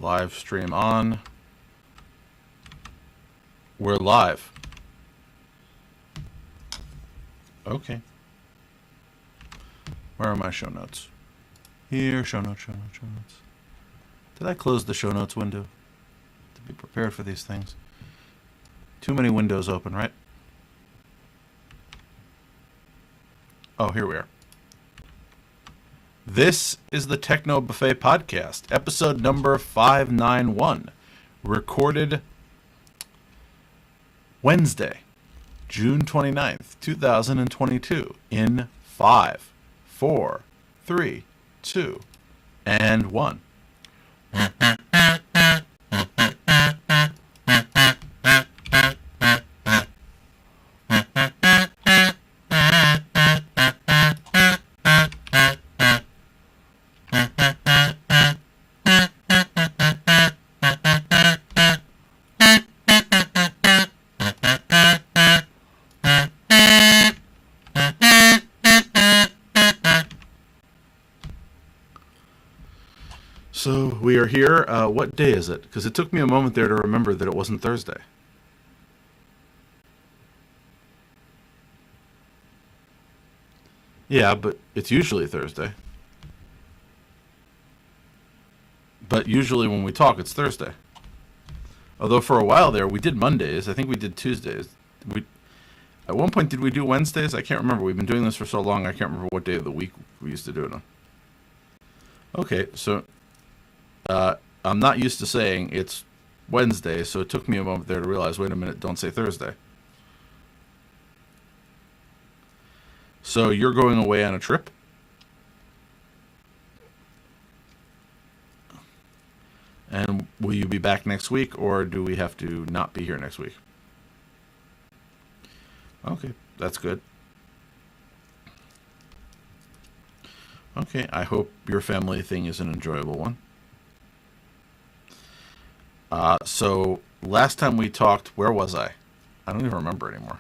Live stream on. We're live. Okay. Where are my show notes? Here, show notes, show notes, show notes. Did I close the show notes window? To be prepared for these things. Too many windows open, right? Oh, here we are. This is the Techno Buffet podcast, episode number 591, recorded Wednesday, June 29th, 2022, in 5, 4, 3, 2, and 1. So we are here. What day is it? Because it took me a moment there to remember that it wasn't Thursday. Yeah, but it's usually Thursday. But usually when we talk, it's Thursday. Although for a while there, we did Mondays. I think we did Tuesdays. At one point, did we do Wednesdays? I can't remember. We've been doing this for so long, I can't remember what day of the week we used to do it on. Okay, so I'm not used to saying it's Wednesday, so it took me a moment there to realize, wait a minute, don't say Thursday. So you're going away on a trip? And will you be back next week, or do we have to not be here next week? Okay, that's good. Okay, I hope your family thing is an enjoyable one. So last time we talked, where was I? I don't even remember anymore.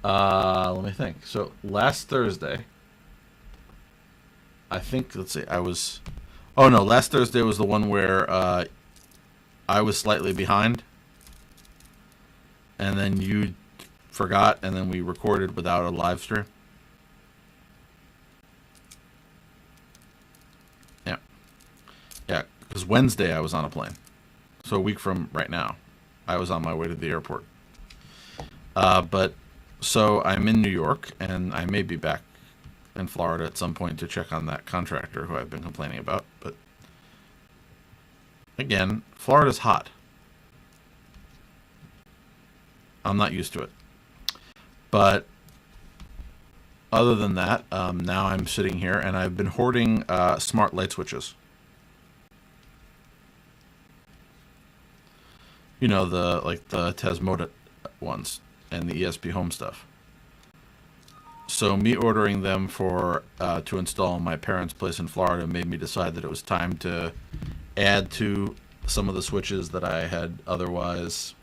Let me think. So last Thursday, I think, let's see, last Thursday was the one where I was slightly behind, and then you forgot, and then we recorded without a live stream. Yeah, because Wednesday I was on a plane. So a week from right now, I was on my way to the airport. So I'm in New York, and I may be back in Florida at some point to check on that contractor who I've been complaining about. But again, Florida's hot. I'm not used to it. But other than that, now I'm sitting here, and I've been hoarding smart light switches. You know, the Tasmota ones and the ESP Home stuff. So me ordering them to install in my parents' place in Florida made me decide that it was time to add to some of the switches that I had otherwise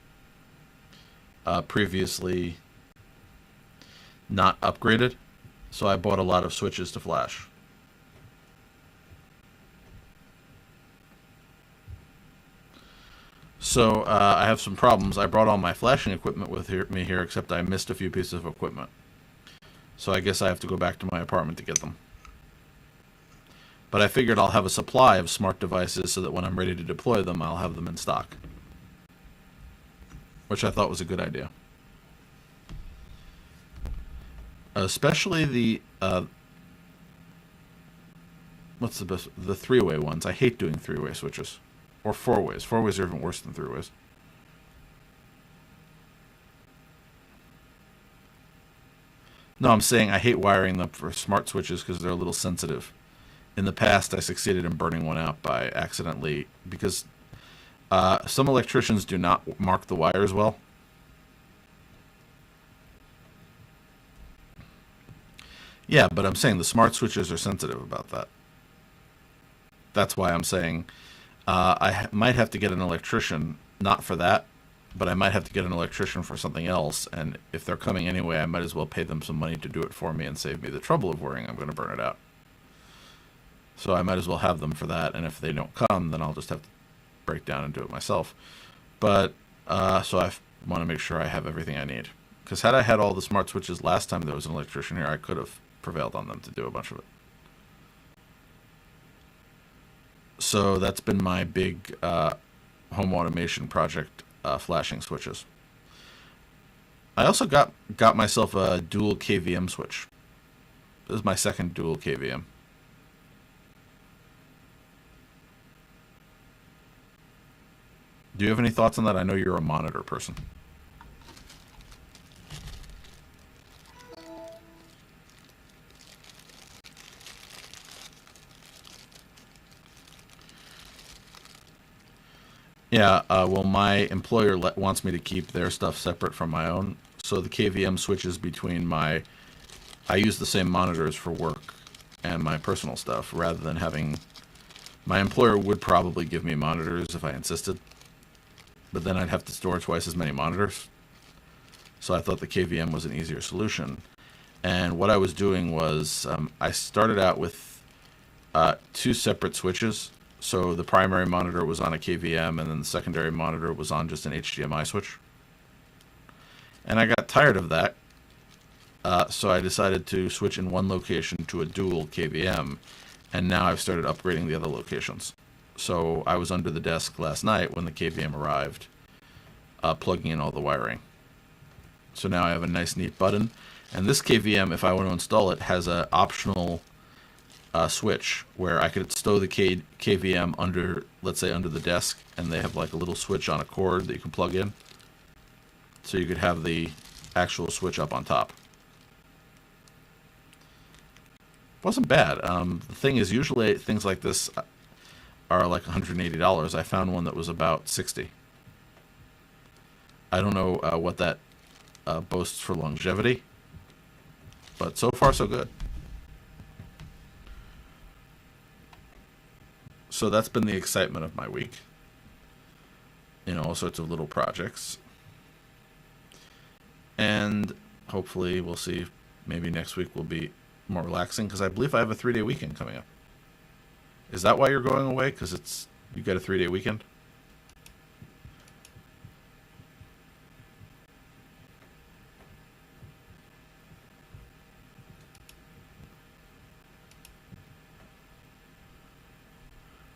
previously not upgraded. So I bought a lot of switches to flash. So I have some problems. I brought all my flashing equipment with me here, except I missed a few pieces of equipment. So I guess I have to go back to my apartment to get them. But I figured I'll have a supply of smart devices so that when I'm ready to deploy them, I'll have them in stock. Which I thought was a good idea. Especially the what's the best? The three-way ones. I hate doing three-way switches. Or four-ways. Four-ways are even worse than three-ways. No, I'm saying I hate wiring them for smart switches because they're a little sensitive. In the past, I succeeded in burning one out by accidentally, because some electricians do not mark the wires well. Yeah, but I'm saying the smart switches are sensitive about that. That's why I'm saying I might have to get an electrician, not for that, but I might have to get an electrician for something else, and if they're coming anyway, I might as well pay them some money to do it for me and save me the trouble of worrying I'm going to burn it out. So I might as well have them for that, and if they don't come, then I'll just have to break down and do it myself. But, so I want to make sure I have everything I need. Because had I had all the smart switches last time there was an electrician here, I could have prevailed on them to do a bunch of it. So that's been my big home automation project, flashing switches. I also got myself a dual KVM switch. This is my second dual KVM. Do you have any thoughts on that? I know you're a monitor person. Yeah, well, my employer wants me to keep their stuff separate from my own. So the KVM switches between I use the same monitors for work and my personal stuff, rather than having, my employer would probably give me monitors if I insisted, but then I'd have to store twice as many monitors. So I thought the KVM was an easier solution. And what I was doing was, I started out with two separate switches. So the primary monitor was on a KVM, and then the secondary monitor was on just an HDMI switch. And I got tired of that, so I decided to switch in one location to a dual KVM, and now I've started upgrading the other locations. So I was under the desk last night when the KVM arrived, plugging in all the wiring. So now I have a nice, neat button. And this KVM, if I want to install it, has an optional switch where I could stow the KVM under, let's say, under the desk, and they have like a little switch on a cord that you can plug in. So you could have the actual switch up on top. Wasn't bad. The thing is, usually things like this are like $180. I found one that was about $60. I don't know what that boasts for longevity, but so far so good. So that's been the excitement of my week. All sorts of little projects. And hopefully we'll see, maybe next week will be more relaxing, because I believe I have a 3-day weekend coming up. Is that why you're going away? Because you get a 3-day weekend?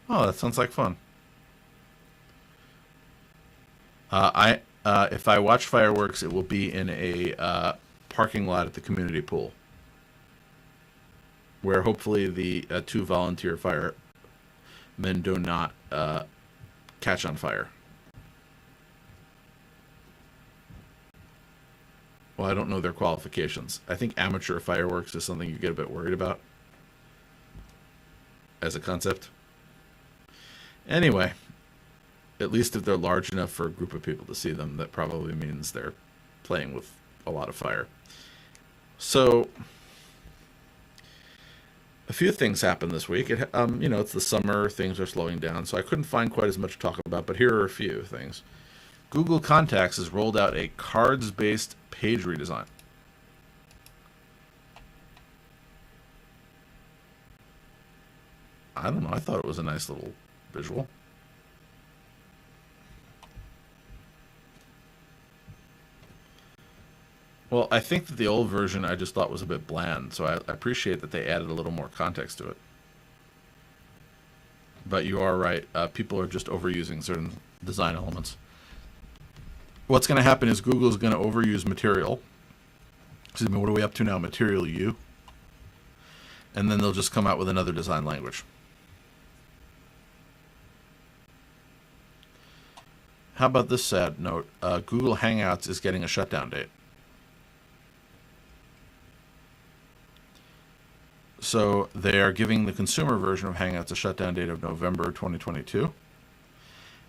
Oh, that sounds like fun. If I watch fireworks, it will be in a parking lot at the community pool, where hopefully the 2 volunteer firemen do not catch on fire. Well, I don't know their qualifications. I think amateur fireworks is something you get a bit worried about as a concept. Anyway, at least if they're large enough for a group of people to see them, that probably means they're playing with a lot of fire. So, a few things happened this week. It's the summer, things are slowing down, so I couldn't find quite as much to talk about, but here are a few things. Google Contacts has rolled out a cards-based page redesign. I don't know, I thought it was a nice little visual. Well, I think that the old version I just thought was a bit bland, so I appreciate that they added a little more context to it. But you are right, people are just overusing certain design elements. What's going to happen is Google's going to overuse Material. Excuse me, what are we up to now? Material U. And then they'll just come out with another design language. How about this sad note? Google Hangouts is getting a shutdown date. So they are giving the consumer version of Hangouts a shutdown date of November 2022.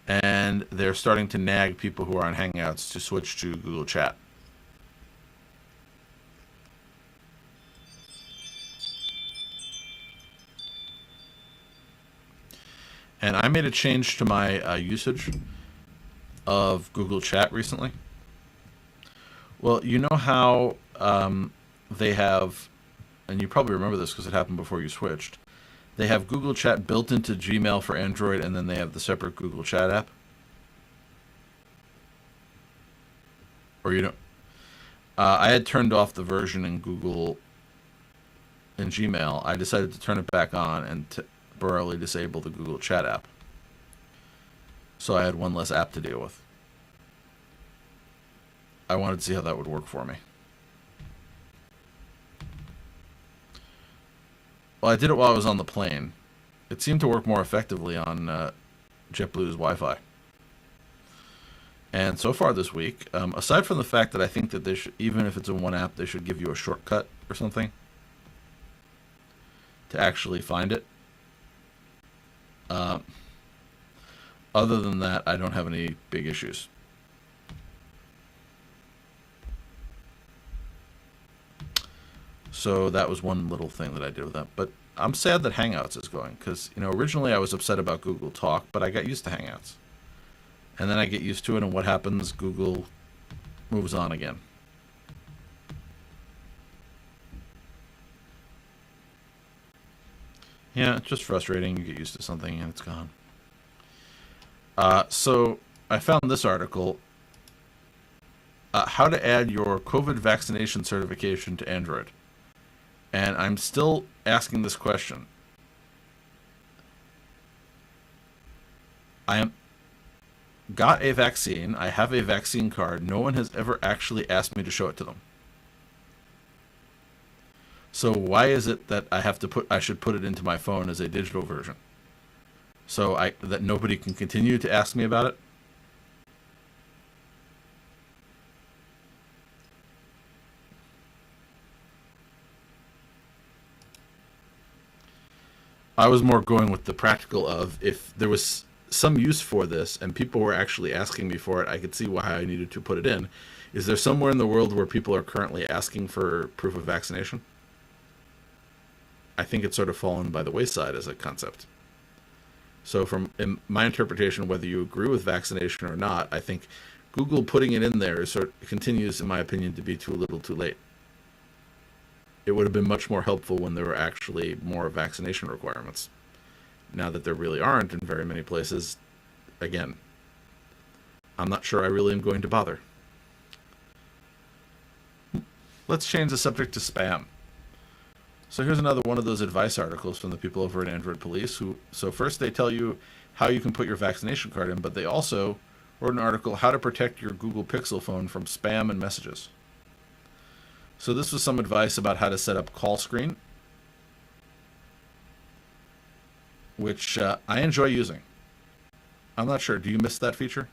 And they're starting to nag people who are on Hangouts to switch to Google Chat. And I made a change to my usage of Google Chat recently? Well, you know how they have, and you probably remember this because it happened before you switched. They have Google Chat built into Gmail for Android, and then they have the separate Google Chat app. Or you know, I had turned off the version in Google in Gmail. I decided to turn it back on and temporarily disable the Google Chat app. So I had one less app to deal with. I wanted to see how that would work for me. Well, I did it while I was on the plane. It seemed to work more effectively on JetBlue's Wi-Fi. And so far this week, aside from the fact that I think that they should, even if it's in one app, they should give you a shortcut or something to actually find it. Other than that, I don't have any big issues. So that was one little thing that I did with that. But I'm sad that Hangouts is going because, you know, originally I was upset about Google Talk, but I got used to Hangouts. And then I get used to it, and what happens? Google moves on again. Yeah, it's just frustrating. You get used to something, and it's gone. So I found this article, how to add your COVID vaccination certification to Android. And I'm still asking this question. Got a vaccine. I have a vaccine card. No one has ever actually asked me to show it to them. So why is it that I should put it into my phone as a digital version? So that nobody can continue to ask me about it? I was more going with the practical of if there was some use for this and people were actually asking me for it, I could see why I needed to put it in. Is there somewhere in the world where people are currently asking for proof of vaccination? I think it's sort of fallen by the wayside as a concept. So in my interpretation, whether you agree with vaccination or not, I think Google putting it in there continues, in my opinion, to be too little too late. It would have been much more helpful when there were actually more vaccination requirements. Now that there really aren't in very many places, again, I'm not sure I really am going to bother. Let's change the subject to spam. So here's another one of those advice articles from the people over at Android Police. So first they tell you how you can put your vaccination card in, but they also wrote an article, how to protect your Google Pixel phone from spam and messages. So this was some advice about how to set up call screen, which I enjoy using. I'm not sure. Do you miss that feature?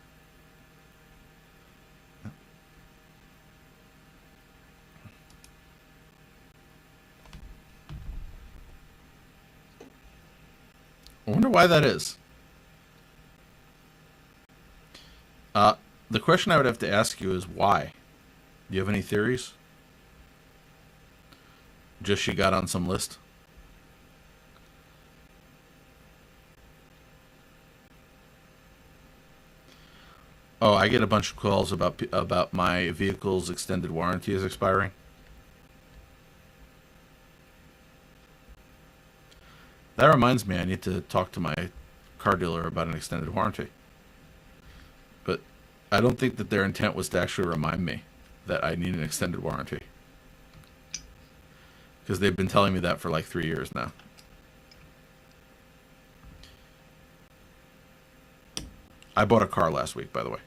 I wonder why that is. The question I would have to ask you is why? Do you have any theories? Just she got on some list? Oh, I get a bunch of calls about my vehicle's extended warranty is expiring. That reminds me, I need to talk to my car dealer about an extended warranty. But I don't think that their intent was to actually remind me that I need an extended warranty. Because they've been telling me that for like 3 years now. I bought a car last week, by the way.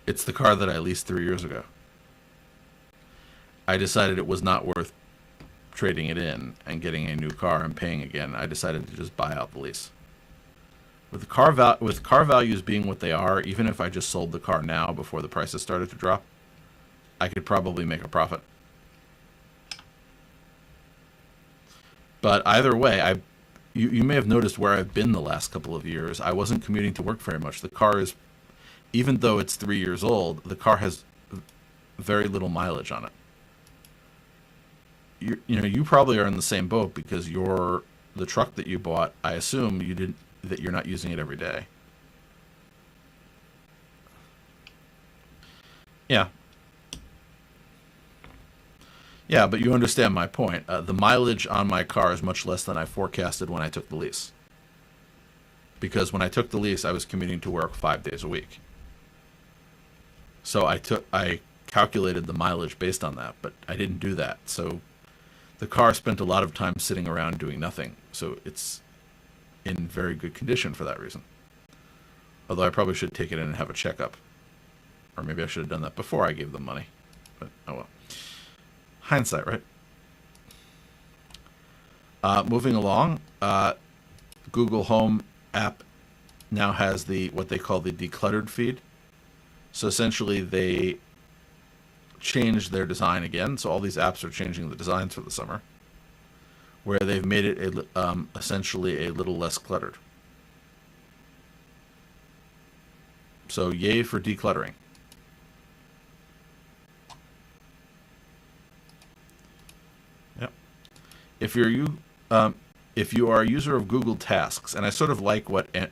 It's the car that I leased 3 years ago. I decided it was not worth trading it in and getting a new car and paying again. I decided to just buy out the lease. With car values being what they are, even if I just sold the car now before the prices started to drop, I could probably make a profit. But either way, you may have noticed where I've been the last couple of years. I wasn't commuting to work very much. The car is, even though it's 3 years old, the car has very little mileage on it. You probably are in the same boat because the truck that you bought, I assume you didn't. that you're not using it every day. Yeah. Yeah, but you understand my point. The mileage on my car is much less than I forecasted when I took the lease. Because when I took the lease, I was commuting to work 5 days a week. So I calculated the mileage based on that, but I didn't do that. So the car spent a lot of time sitting around doing nothing. So it's in very good condition for that reason. Although I probably should take it in and have a checkup. Or maybe I should have done that before I gave them money. But oh well. Hindsight, right? Moving along, Google Home app now has what they call the decluttered feed. So essentially they changed their design again. So all these apps are changing the designs for the summer, where they've made it essentially a little less cluttered. So yay for decluttering. Yep. If you are a user of Google Tasks, and I sort of like and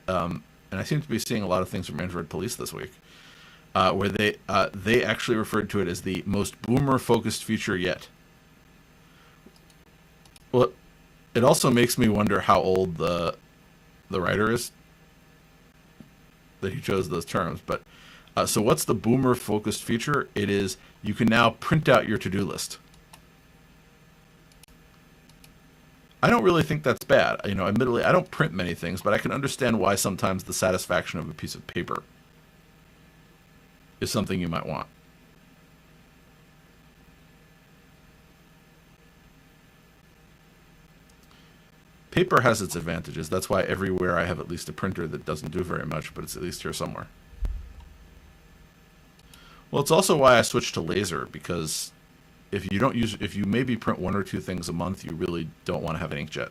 I seem to be seeing a lot of things from Android Police this week, where they actually referred to it as the most boomer-focused feature yet. Well, it also makes me wonder how old the writer is that he chose those terms. But so what's the boomer-focused feature? It is you can now print out your to-do list. I don't really think that's bad. Admittedly, I don't print many things, but I can understand why sometimes the satisfaction of a piece of paper is something you might want. Paper has its advantages. That's why everywhere I have at least a printer that doesn't do very much, but it's at least here somewhere. Well, it's also why I switched to laser, because if you maybe print 1 or 2 things a month, you really don't want to have an inkjet.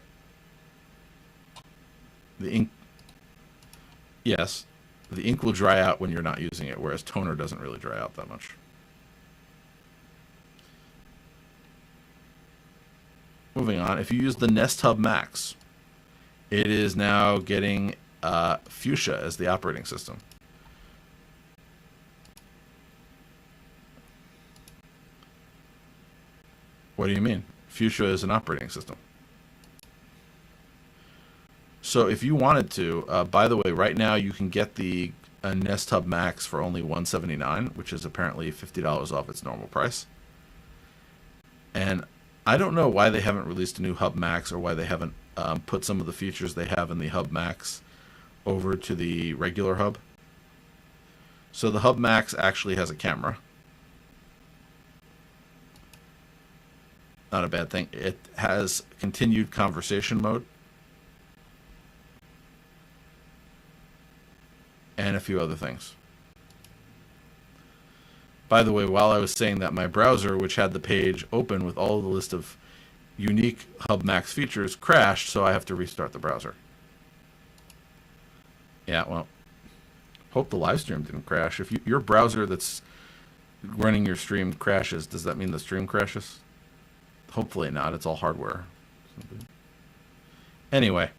Yes, the ink will dry out when you're not using it, whereas toner doesn't really dry out that much. Moving on, if you use the Nest Hub Max, it is now getting Fuchsia as the operating system. What do you mean? Fuchsia is an operating system. So if you wanted to, by the way, right now you can get the Nest Hub Max for only $179, which is apparently $50 off its normal price. And I don't know why they haven't released a new Hub Max, or why they haven't put some of the features they have in the Hub Max over to the regular Hub. So the Hub Max actually has a camera. Not a bad thing. It has continued conversation mode. And a few other things. By the way, while I was saying that, my browser, which had the page open with all of the list of unique Hub Max features, crashed, so I have to restart the browser. Yeah, well, hope the live stream didn't crash. If your browser that's running your stream crashes, does that mean the stream crashes? Hopefully not. It's all hardware. Anyway,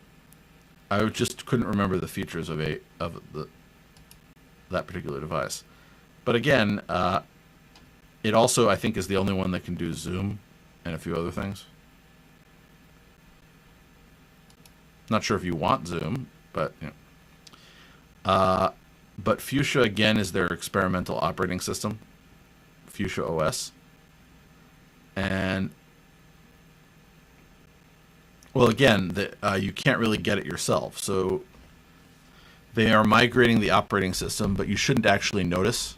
I just couldn't remember the features of that particular device. But again, it also, I think, is the only one that can do zoom and a few other things. Not sure if you want zoom, but but Fuchsia again is their experimental operating system, Fuchsia OS, and well, again, you can't really get it yourself. So they are migrating the operating system, but you shouldn't actually notice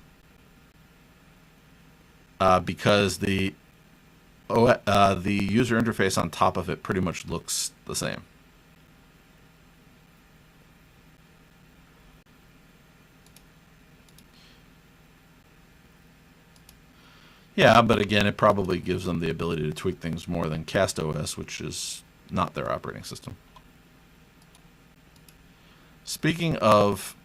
because the user interface on top of it pretty much looks the same. Yeah, but again, it probably gives them the ability to tweak things more than Cast OS, which is not their operating system. Speaking of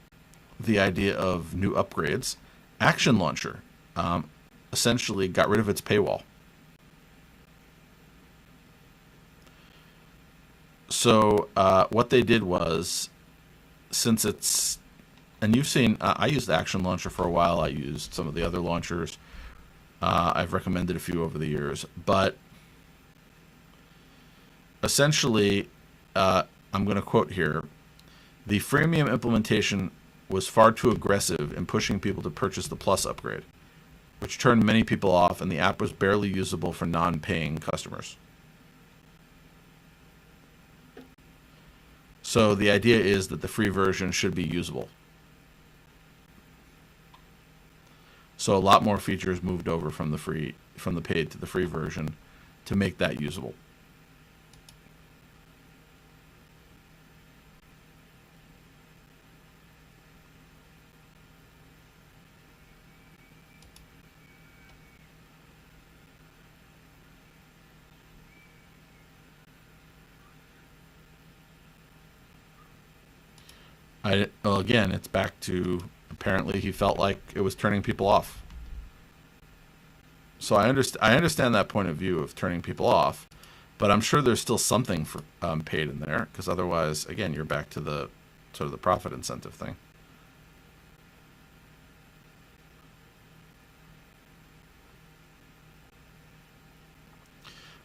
the idea of new upgrades, Action Launcher essentially got rid of its paywall. So what they did was since it's, and you've seen, I used Action Launcher for a while. I used some of the other launchers. I've recommended a few over the years, but essentially, I'm going to quote here, the freemium implementation was far too aggressive in pushing people to purchase the Plus upgrade, which turned many people off, and the app was barely usable for non-paying customers. So the idea is that the free version should be usable. So a lot more features moved over from the paid to the free version to make that usable. Well, again, it's back to apparently he felt like it was turning people off. So I understand that point of view of turning people off, but I'm sure there's still something for paid in there, because otherwise, again, you're back to the sort of the profit incentive thing.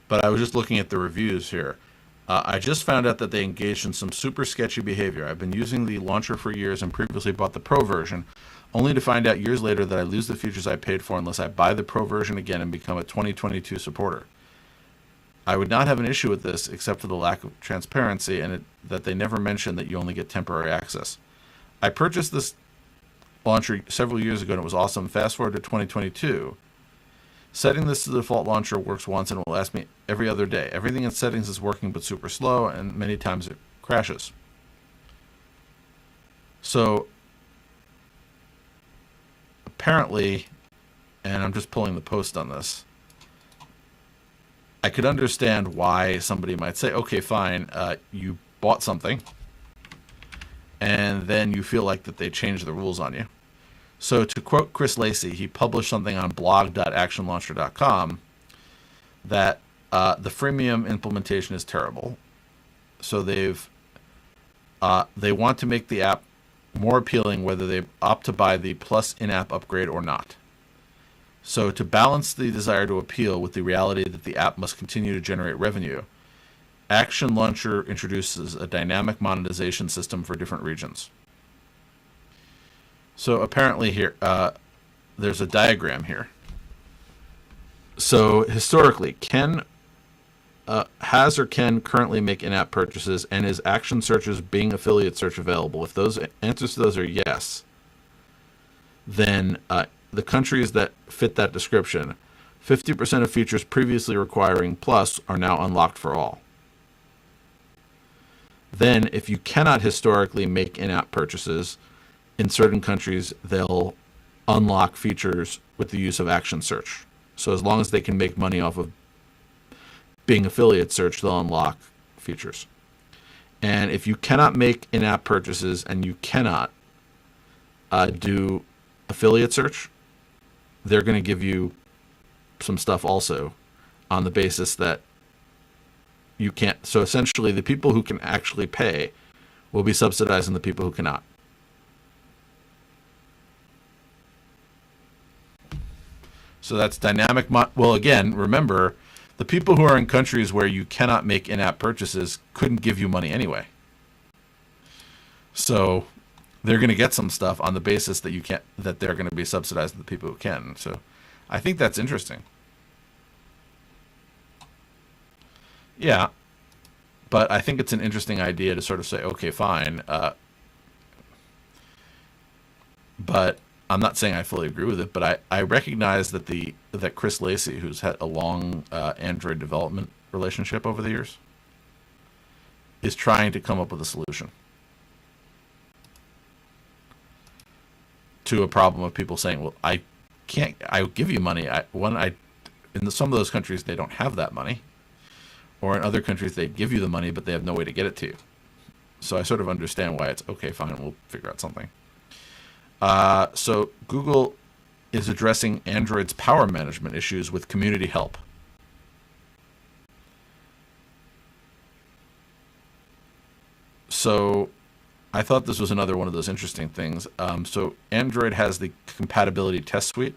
But I was just looking at the reviews here. I just found out that they engaged in some super sketchy behavior. I've been using the launcher for years and previously bought the Pro version, only to find out years later that I lose the features I paid for unless I buy the Pro version again and become a 2022 supporter. I would not have an issue with this except for the lack of transparency and that they never mention that you only get temporary access. I purchased this launcher several years ago and it was awesome. Fast forward to 2022. Setting this to the default launcher works once and will last me every other day. Everything in settings is working but super slow, and many times it crashes. So apparently, and I'm just pulling the post on this, I could understand why somebody might say, okay, fine, you bought something, and then you feel like that they changed the rules on you. So to quote Chris Lacey, he published something on blog.actionlauncher.com that the freemium implementation is terrible. So they want to make the app more appealing whether they opt to buy the Plus in-app upgrade or not. So to balance the desire to appeal with the reality that the app must continue to generate revenue, Action Launcher introduces a dynamic monetization system for different regions. So apparently here, there's a diagram here. So historically, has or can currently make in-app purchases, and is Action Search's Bing affiliate search available? If those answers to those are yes, then the countries that fit that description, 50% of features previously requiring Plus are now unlocked for all. Then, if you cannot historically make in-app purchases, in certain countries, they'll unlock features with the use of Action Search. So as long as they can make money off of Bing affiliate search, they'll unlock features. And if you cannot make in-app purchases and you cannot do affiliate search, they're going to give you some stuff also on the basis that you can't. So essentially, the people who can actually pay will be subsidizing the people who cannot. So that's dynamic. Well, again, remember, the people who are in countries where you cannot make in-app purchases couldn't give you money anyway. So they're going to get some stuff on the basis that you can't, that they're going to be subsidizing the people who can. So I think that's interesting. Yeah, but I think it's an interesting idea to sort of say, okay, fine, but I'm not saying I fully agree with it, but I recognize that that Chris Lacey, who's had a long Android development relationship over the years, is trying to come up with a solution to a problem of people saying, well, I give you money. In some of those countries, they don't have that money. Or in other countries, they give you the money, but they have no way to get it to you. So I sort of understand why it's, okay, fine, we'll figure out something. So Google is addressing Android's power management issues with community help. So I thought this was another one of those interesting things. So Android has the Compatibility Test Suite,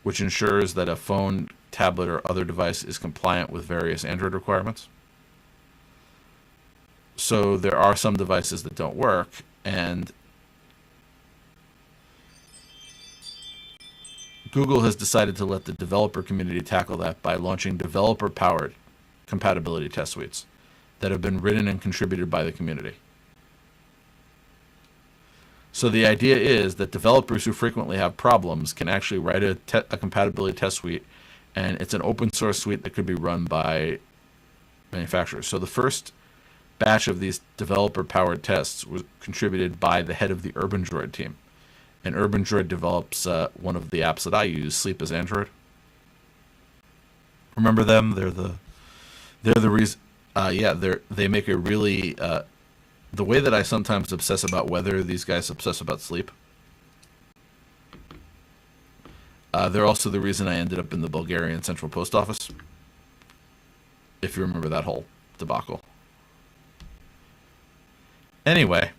which ensures that a phone, tablet, or other device is compliant with various Android requirements. So there are some devices that don't work, and Google has decided to let the developer community tackle that by launching developer-powered compatibility test suites that have been written and contributed by the community. So the idea is that developers who frequently have problems can actually write a compatibility test suite, and it's an open source suite that could be run by manufacturers. So the first batch of these developer-powered tests was contributed by the head of the UrbanDroid team. And UrbanDroid develops one of the apps that I use, Sleep as Android. Remember them? They're the reason. They make a really the way that I sometimes obsess about weather, these guys obsess about sleep. They're also the reason I ended up in the Bulgarian Central Post Office, if you remember that whole debacle. Anyway,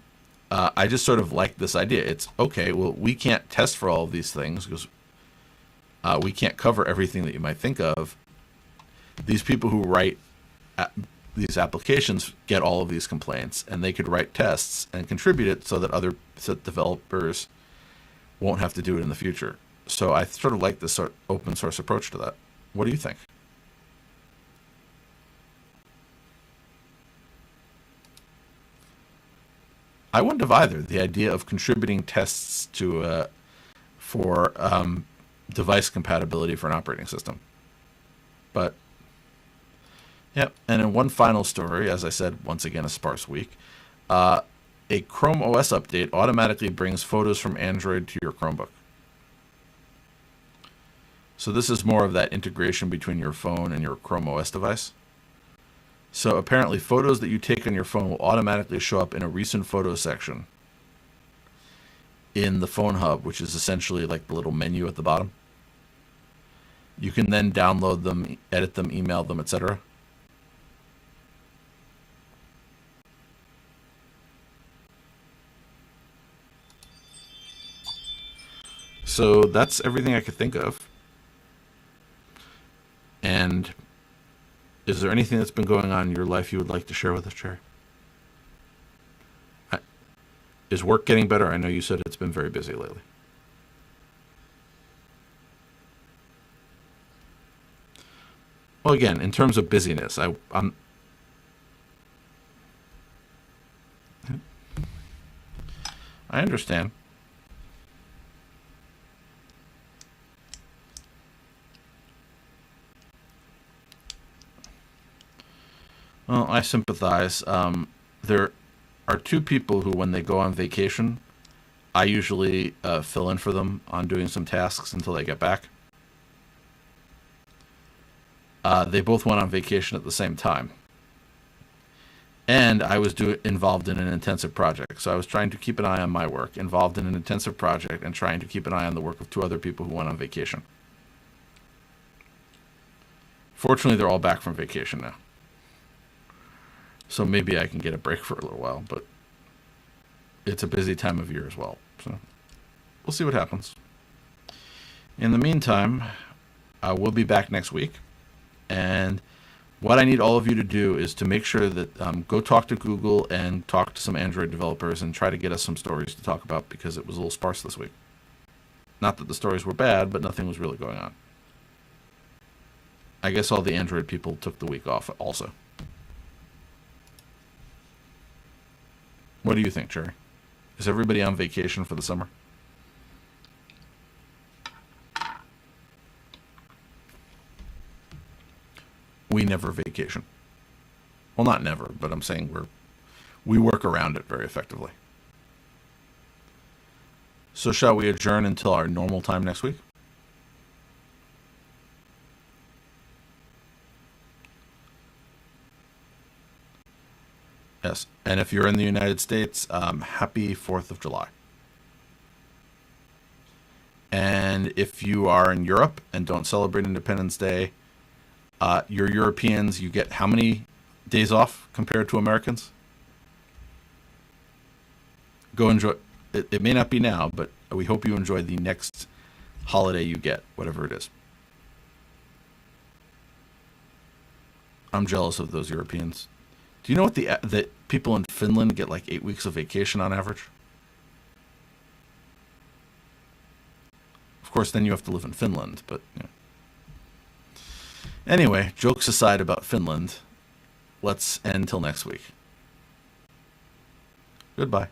I just sort of like this idea. It's, okay, well, we can't test for all of these things because we can't cover everything that you might think of. These people who write these applications get all of these complaints, and they could write tests and contribute it so that developers won't have to do it in the future. So I sort of like this sort of open source approach to that. What do you think? I wouldn't have either. The idea of contributing tests to for device compatibility for an operating system. But yep. And in one final story, as I said, once again a sparse week, a Chrome OS update automatically brings photos from Android to your Chromebook. So this is more of that integration between your phone and your Chrome OS device. So apparently photos that you take on your phone will automatically show up in a recent photos section in the phone hub, which is essentially like the little menu at the bottom. You can then download them, edit them, email them, etc. So that's everything I could think of. And is there anything that's been going on in your life you would like to share with us, Cherry? Is work getting better? I know you said it's been very busy lately. Well, again, in terms of busyness, I understand. Well, I sympathize. There are two people who, when they go on vacation, I usually fill in for them on doing some tasks until they get back. They both went on vacation at the same time. And I was involved in an intensive project. So I was trying to keep an eye on my work, involved in an intensive project, and trying to keep an eye on the work of two other people who went on vacation. Fortunately, they're all back from vacation now. So maybe I can get a break for a little while, but it's a busy time of year as well. So we'll see what happens. In the meantime, we'll be back next week. And what I need all of you to do is to make sure that go talk to Google and talk to some Android developers and try to get us some stories to talk about, because it was a little sparse this week. Not that the stories were bad, but nothing was really going on. I guess all the Android people took the week off also. What do you think, Jerry? Is everybody on vacation for the summer? We never vacation. Well, not never, but I'm saying we work around it very effectively. So shall we adjourn until our normal time next week? Yes, and if you're in the United States, happy 4th of July. And if you are in Europe and don't celebrate Independence Day, you're Europeans, you get how many days off compared to Americans? Go enjoy. It may not be now, but we hope you enjoy the next holiday you get, whatever it is. I'm jealous of those Europeans. Do you know what the people in Finland get like 8 weeks of vacation on average? Of course, then you have to live in Finland, but anyway, jokes aside about Finland, let's end till next week. Goodbye.